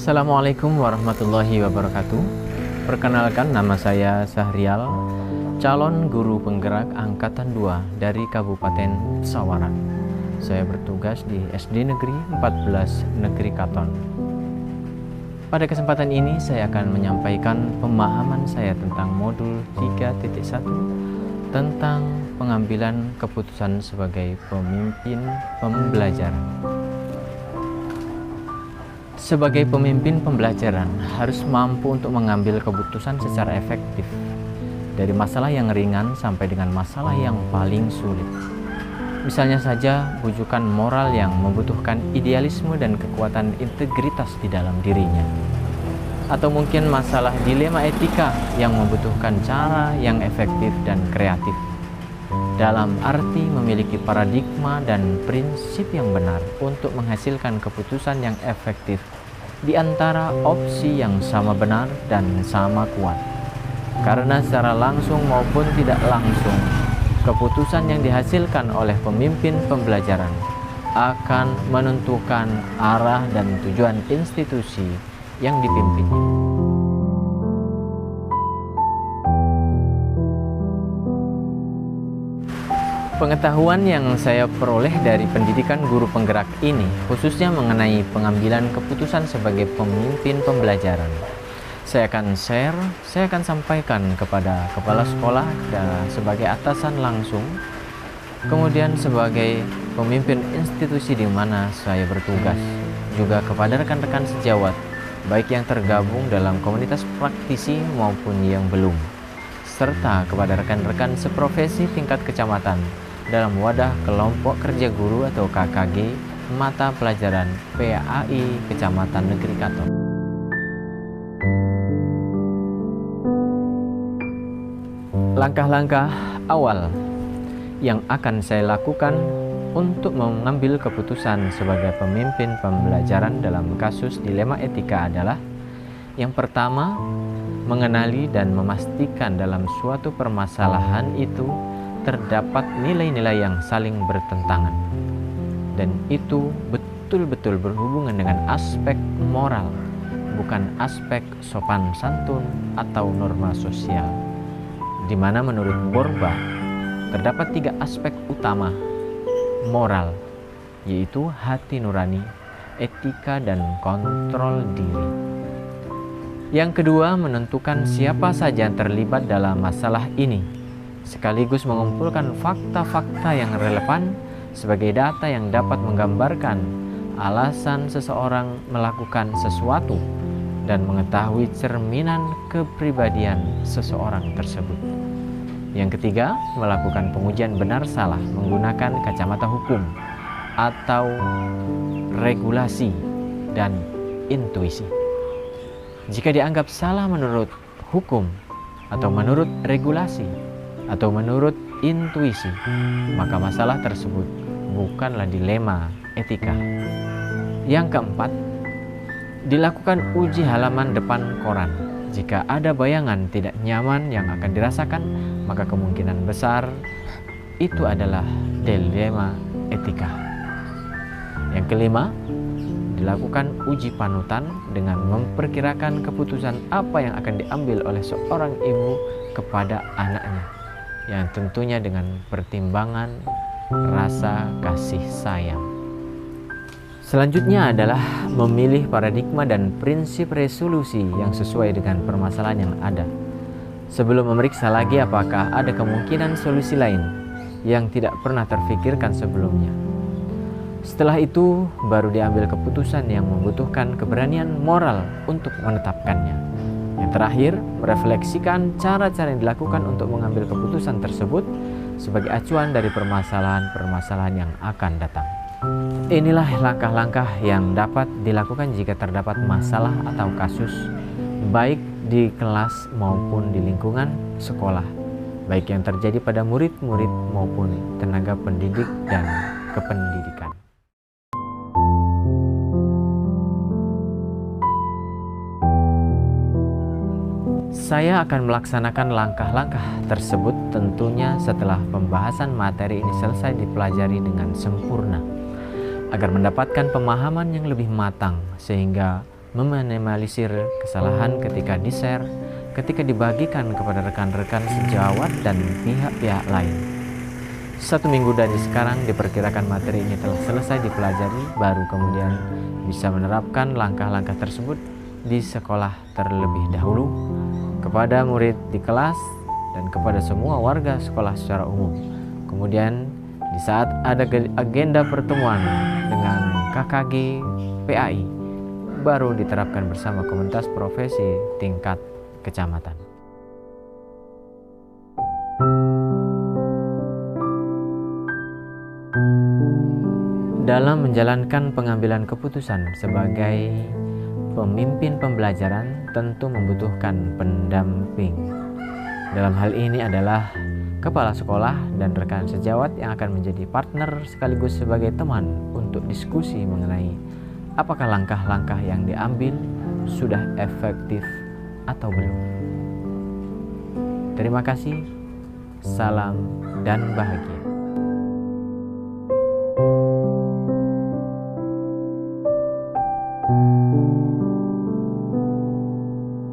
Assalamualaikum warahmatullahi wabarakatuh. Perkenalkan, nama saya Sahrial, calon guru penggerak Angkatan 2 dari Kabupaten Sawaran. Saya bertugas di SD Negeri 14 Negeri Katon. Pada kesempatan ini saya akan menyampaikan pemahaman saya tentang modul 3.1 tentang pengambilan keputusan sebagai pemimpin pembelajaran. Sebagai pemimpin pembelajaran harus mampu untuk mengambil keputusan secara efektif dari masalah yang ringan sampai dengan masalah yang paling sulit. Misalnya saja bujukan moral yang membutuhkan idealisme dan kekuatan integritas di dalam dirinya. Atau mungkin masalah dilema etika yang membutuhkan cara yang efektif dan kreatif. Dalam arti memiliki paradigma dan prinsip yang benar untuk menghasilkan keputusan yang efektif di antara opsi yang sama benar dan sama kuat. Karena secara langsung maupun tidak langsung, keputusan yang dihasilkan oleh pemimpin pembelajaran akan menentukan arah dan tujuan institusi yang dipimpinnya. Pengetahuan yang saya peroleh dari pendidikan guru penggerak ini khususnya mengenai pengambilan keputusan sebagai pemimpin pembelajaran. Saya akan sampaikan kepada kepala sekolah dan sebagai atasan langsung, kemudian sebagai pemimpin institusi di mana saya bertugas, juga kepada rekan-rekan sejawat, baik yang tergabung dalam komunitas praktisi maupun yang belum, serta kepada rekan-rekan seprofesi tingkat kecamatan dalam wadah kelompok kerja guru atau KKG mata pelajaran PAI Kecamatan Negeri Katon. Langkah-langkah awal yang akan saya lakukan untuk mengambil keputusan sebagai pemimpin pembelajaran dalam kasus dilema etika adalah: yang pertama, mengenali dan memastikan dalam suatu permasalahan itu terdapat nilai-nilai yang saling bertentangan, dan itu betul-betul berhubungan dengan aspek moral, bukan aspek sopan santun atau norma sosial, di mana menurut Borba terdapat 3 aspek utama moral, yaitu hati nurani, etika, dan kontrol diri. Yang kedua, menentukan siapa saja yang terlibat dalam masalah ini, sekaligus mengumpulkan fakta-fakta yang relevan sebagai data yang dapat menggambarkan alasan seseorang melakukan sesuatu dan mengetahui cerminan kepribadian seseorang tersebut. Yang ketiga, melakukan pengujian benar salah menggunakan kacamata hukum atau regulasi dan intuisi. Jika dianggap salah menurut hukum atau menurut regulasi atau menurut intuisi, maka masalah tersebut bukanlah dilema etika. Yang keempat, dilakukan uji halaman depan koran. Jika ada bayangan tidak nyaman yang akan dirasakan, maka kemungkinan besar itu adalah dilema etika. Yang kelima, dilakukan uji panutan dengan memperkirakan keputusan apa yang akan diambil oleh seorang ibu kepada anaknya, yang tentunya dengan pertimbangan rasa kasih sayang. Selanjutnya adalah memilih paradigma dan prinsip resolusi yang sesuai dengan permasalahan yang ada, sebelum memeriksa lagi apakah ada kemungkinan solusi lain yang tidak pernah terfikirkan sebelumnya. Setelah itu baru diambil keputusan yang membutuhkan keberanian moral untuk menetapkannya. Yang terakhir, merefleksikan cara-cara yang dilakukan untuk mengambil keputusan tersebut sebagai acuan dari permasalahan-permasalahan yang akan datang. Inilah langkah-langkah yang dapat dilakukan jika terdapat masalah atau kasus, baik di kelas maupun di lingkungan sekolah, baik yang terjadi pada murid-murid maupun tenaga pendidik dan kependidikan. Saya akan melaksanakan langkah-langkah tersebut tentunya setelah pembahasan materi ini selesai dipelajari dengan sempurna, agar mendapatkan pemahaman yang lebih matang sehingga meminimalisir kesalahan ketika di-share, ketika dibagikan kepada rekan-rekan sejawat dan pihak-pihak lain. 1 minggu dari sekarang diperkirakan materi ini telah selesai dipelajari, baru kemudian bisa menerapkan langkah-langkah tersebut di sekolah terlebih dahulu, kepada murid di kelas, dan kepada semua warga sekolah secara umum. Kemudian di saat ada agenda pertemuan dengan KKG PAI, baru diterapkan bersama komunitas profesi tingkat kecamatan. Dalam menjalankan pengambilan keputusan sebagai pemimpin pembelajaran tentu membutuhkan pendamping. Dalam hal ini adalah kepala sekolah dan rekan sejawat yang akan menjadi partner sekaligus sebagai teman untuk diskusi mengenai apakah langkah-langkah yang diambil sudah efektif atau belum. Terima kasih, salam dan bahagia.